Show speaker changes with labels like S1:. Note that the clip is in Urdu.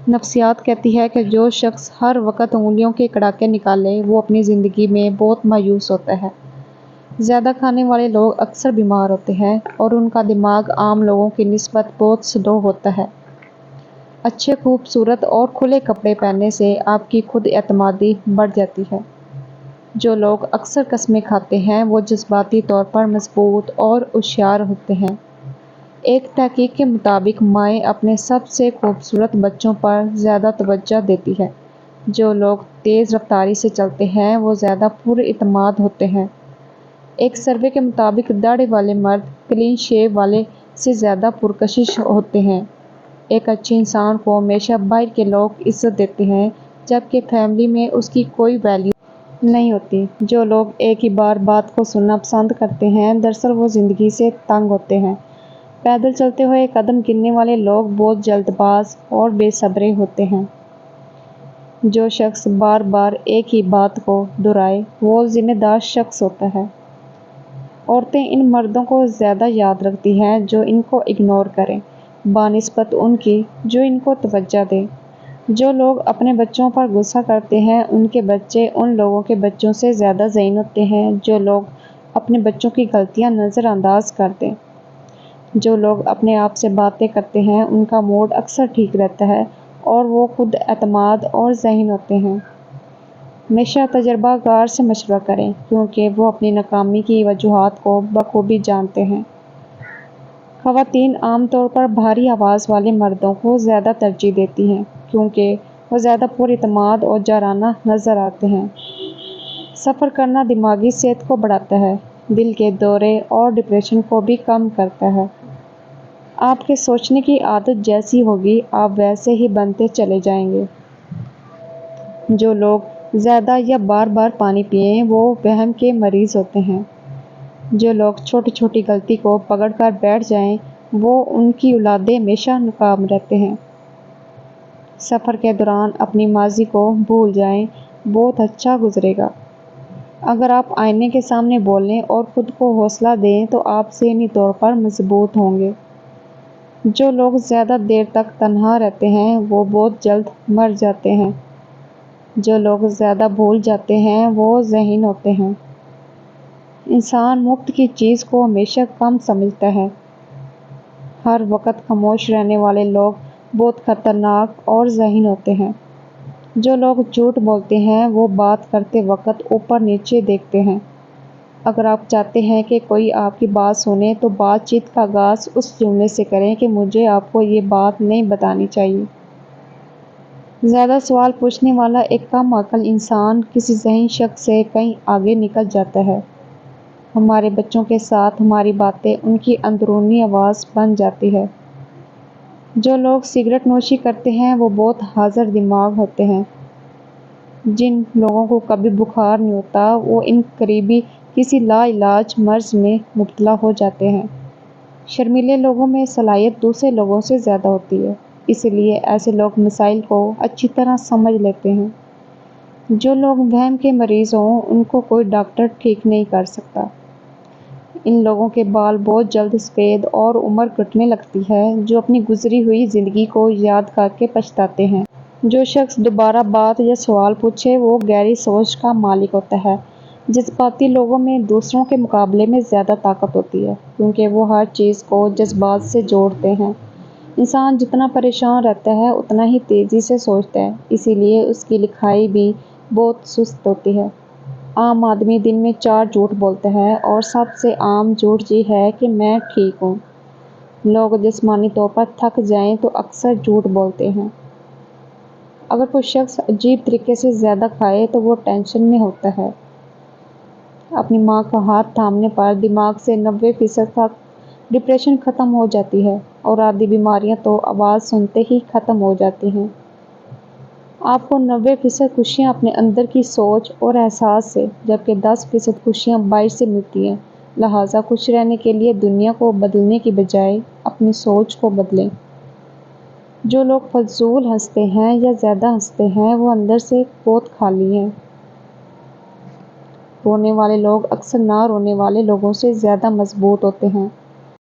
S1: نفسیات کہتی ہے کہ جو شخص ہر وقت انگلیوں کے کڑاکے نکالے وہ اپنی زندگی میں بہت مایوس ہوتا ہے۔ زیادہ کھانے والے لوگ اکثر بیمار ہوتے ہیں اور ان کا دماغ عام لوگوں کی نسبت بہت سلو ہوتا ہے۔ اچھے خوبصورت اور کھلے کپڑے پہننے سے آپ کی خود اعتمادی بڑھ جاتی ہے۔ جو لوگ اکثر قسمیں کھاتے ہیں وہ جذباتی طور پر مضبوط اور ہوشیار ہوتے ہیں۔ ایک تحقیق کے مطابق مائیں اپنے سب سے خوبصورت بچوں پر زیادہ توجہ دیتی ہیں۔ جو لوگ تیز رفتاری سے چلتے ہیں وہ زیادہ پر اعتماد ہوتے ہیں۔ ایک سروے کے مطابق داڑھی والے مرد کلین شیو والے سے زیادہ پرکشش ہوتے ہیں۔ ایک اچھے انسان کو ہمیشہ باہر کے لوگ عزت دیتے ہیں جبکہ فیملی میں اس کی کوئی ویلیو نہیں ہوتی۔ جو لوگ ایک ہی بات کو سننا پسند کرتے ہیں دراصل وہ زندگی سے تنگ ہوتے ہیں۔ پیدل چلتے ہوئے قدم گننے والے لوگ بہت جلد باز اور بے صبر ہوتے ہیں۔ جو شخص بار بار ایک ہی بات کو دہرائے وہ ذمہ دار شخص ہوتا ہے۔ عورتیں ان مردوں کو زیادہ یاد رکھتی ہیں جو ان کو اگنور کریں بنسبت ان کی جو ان کو توجہ دیں۔ جو لوگ اپنے بچوں پر غصہ کرتے ہیں ان کے بچے ان لوگوں کے بچوں سے زیادہ ذہین ہوتے ہیں۔ جو لوگ اپنے بچوں کی غلطیاں نظر انداز کر دیں۔ جو لوگ اپنے آپ سے باتیں کرتے ہیں ان کا موڈ اکثر ٹھیک رہتا ہے اور وہ خود اعتماد اور ذہین ہوتے ہیں۔ ہمیشہ تجربہ کار سے مشورہ کریں کیونکہ وہ اپنی ناکامی کی وجوہات کو بخوبی جانتے ہیں۔ خواتین عام طور پر بھاری آواز والے مردوں کو زیادہ ترجیح دیتی ہیں کیونکہ وہ زیادہ پر اعتماد اور جارحانہ نظر آتے ہیں۔ سفر کرنا دماغی صحت کو بڑھاتا ہے، دل کے دورے اور ڈپریشن کو بھی کم کرتا ہے۔ آپ کے سوچنے کی عادت جیسی ہوگی آپ ویسے ہی بنتے چلے جائیں گے۔ جو لوگ زیادہ یا بار بار پانی پئیں وہ وہم کے مریض ہوتے ہیں۔ جو لوگ چھوٹی چھوٹی غلطی کو پکڑ کر بیٹھ جائیں وہ ان کی اولادیں ہمیشہ ناکام رہتے ہیں۔ سفر کے دوران اپنی ماضی کو بھول جائیں بہت اچھا گزرے گا۔ اگر آپ آئینے کے سامنے بولیں اور خود کو حوصلہ دیں تو آپ ذہنی طور پر مضبوط ہوں گے۔ جو لوگ زیادہ دیر تک تنہا رہتے ہیں وہ بہت جلد مر جاتے ہیں۔ جو لوگ زیادہ بھول جاتے ہیں وہ ذہین ہوتے ہیں۔ انسان مفت کی چیز کو ہمیشہ کم سمجھتا ہے۔ ہر وقت خاموش رہنے والے لوگ بہت خطرناک اور ذہین ہوتے ہیں۔ جو لوگ جھوٹ بولتے ہیں وہ بات کرتے وقت اوپر نیچے دیکھتے ہیں۔ اگر آپ چاہتے ہیں کہ کوئی آپ کی بات سنے تو بات چیت کا آغاز اس جملے سے کریں کہ مجھے آپ کو یہ بات نہیں بتانی چاہیے۔ زیادہ سوال پوچھنے والا ایک کم عقل انسان کسی ذہین شخص سے کہیں آگے نکل جاتا ہے۔ ہمارے بچوں کے ساتھ ہماری باتیں ان کی اندرونی آواز بن جاتی ہے۔ جو لوگ سگریٹ نوشی کرتے ہیں وہ بہت حاضر دماغ ہوتے ہیں۔ جن لوگوں کو کبھی بخار نہیں ہوتا وہ ان قریبی کسی لا علاج مرض میں مبتلا ہو جاتے ہیں۔ شرمیلے لوگوں میں صلاحیت دوسرے لوگوں سے زیادہ ہوتی ہے، اس لیے ایسے لوگ مسائل کو اچھی طرح سمجھ لیتے ہیں۔ جو لوگ وہم کے مریض ہوں ان کو کوئی ڈاکٹر ٹھیک نہیں کر سکتا۔ ان لوگوں کے بال بہت جلد سفید اور عمر گھٹنے لگتی ہے جو اپنی گزری ہوئی زندگی کو یاد کر کے پچھتاتے ہیں۔ جو شخص دوبارہ بات یا سوال پوچھے وہ گہری سوچ کا مالک ہوتا ہے۔ جذباتی لوگوں میں دوسروں کے مقابلے میں زیادہ طاقت ہوتی ہے کیونکہ وہ ہر چیز کو جذبات سے جوڑتے ہیں۔ انسان جتنا پریشان رہتا ہے اتنا ہی تیزی سے سوچتا ہے، اسی لیے اس کی لکھائی بھی بہت سست ہوتی ہے۔ عام آدمی دن میں 4 جھوٹ بولتا ہے اور سب سے عام جھوٹ یہ ہے کہ میں ٹھیک ہوں۔ لوگ جسمانی طور پر تھک جائیں تو اکثر جھوٹ بولتے ہیں۔ اگر کوئی شخص عجیب طریقے سے زیادہ کھائے تو وہ ٹینشن میں ہوتا ہے۔ اپنی ماں کا ہاتھ تھامنے پر دماغ سے 90% تک ڈپریشن ختم ہو جاتی ہے اور آدھی بیماریاں تو آواز سنتے ہی ختم ہو جاتی ہیں۔ آپ کو 90% خوشیاں اپنے اندر کی سوچ اور احساس سے جبکہ 10% خوشیاں باہر سے ملتی ہیں، لہٰذا خوش رہنے کے لیے دنیا کو بدلنے کی بجائے اپنی سوچ کو بدلیں۔ جو لوگ فضول ہنستے ہیں یا زیادہ ہنستے ہیں وہ اندر سے بہت خالی ہیں۔ رونے والے لوگ اکثر نہ رونے والے لوگوں سے زیادہ مضبوط ہوتے ہیں۔